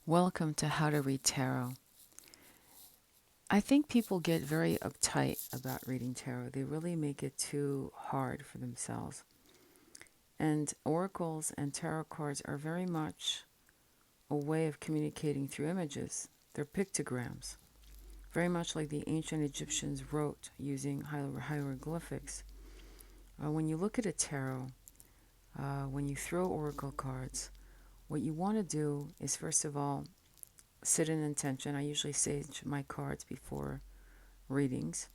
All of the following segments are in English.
Welcome to How to Read Tarot. I think people get very uptight about reading tarot. They really make it too hard for themselves. And oracles and tarot cards are very much a way of communicating through images. They're pictograms, very much like the ancient Egyptians wrote using hieroglyphics. When you look at a tarot, when you throw oracle cards, what you want to do is, first of all, sit in intention. I usually sage my cards before readings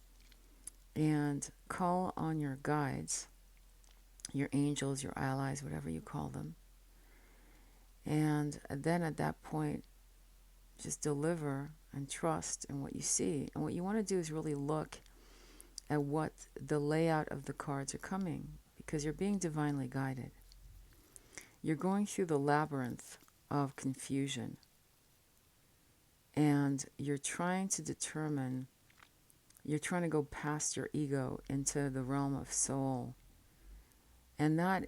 and call on your guides, your angels, your allies, whatever you call them. And then at that point, just deliver and trust in what you see. And what you want to do is really look at what the layout of the cards are coming, because you're being divinely guided. You're going through the labyrinth of confusion, and you're trying to determine, you're trying to go past your ego into the realm of soul. And that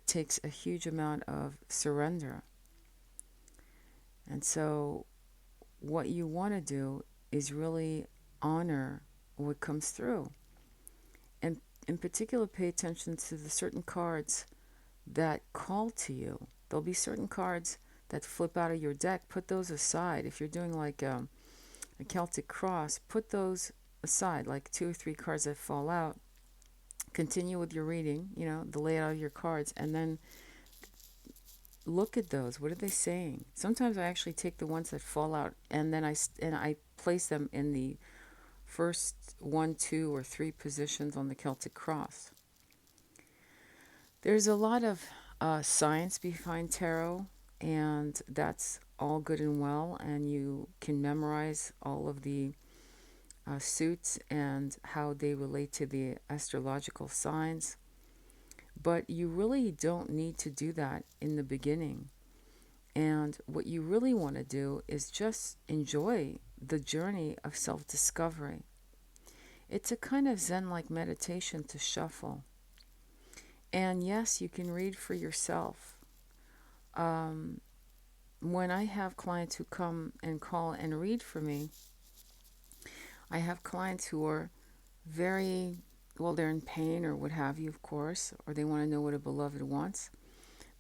takes a huge amount of surrender. And so what you want to do is really honor what comes through. And in particular, pay attention to the certain cards that call to you. There'll be certain cards that flip out of your deck. Put those aside. If you're doing like a Celtic cross, put those aside, like 2 or 3 cards that fall out. Continue with your reading, the layout of your cards, and then look at those. What are they saying? Sometimes I actually take the ones that fall out and then I place them in the first 1, 2, or 3 positions on the Celtic cross. There's a lot of science behind tarot, and that's all good and well, and you can memorize all of the suits and how they relate to the astrological signs. But you really don't need to do that in the beginning. And what you really want to do is just enjoy the journey of self-discovery. It's a kind of Zen-like meditation to shuffle. And yes, you can read for yourself. When I have clients who come and call and read for me, I have clients who are they're in pain or what have you, of course, or they want to know what a beloved wants.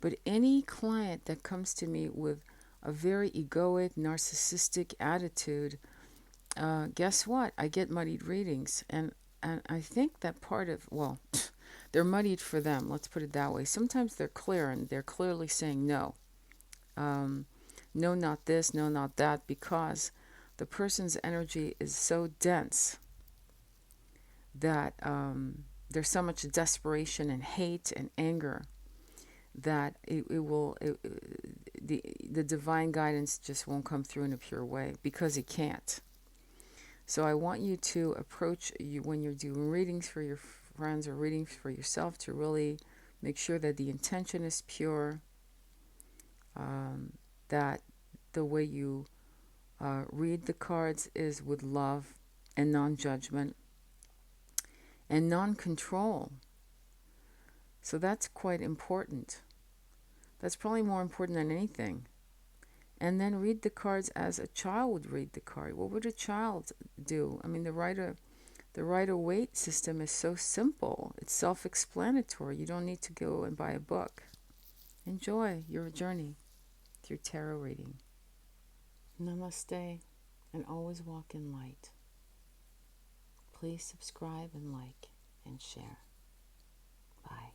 But any client that comes to me with a very egoic, narcissistic attitude, guess what? I get muddied readings. And I think that they're muddied for them, let's put it that way. Sometimes they're clear and they're clearly saying no. No, not this, no, not that, because the person's energy is so dense that there's so much desperation and hate and anger that the divine guidance just won't come through in a pure way, because it can't. So I want you to approach you when you're doing readings for your friends or readings for yourself, to really make sure that the intention is pure, that the way you read the cards is with love and non-judgment and non-control. So that's quite important. That's probably more important than anything. And then read the cards as a child would read the card. What would a child do? I mean, the Rider-Waite system is so simple. It's self-explanatory. You don't need to go and buy a book. Enjoy your journey through tarot reading. Namaste, and always walk in light. Please subscribe and like and share. Bye.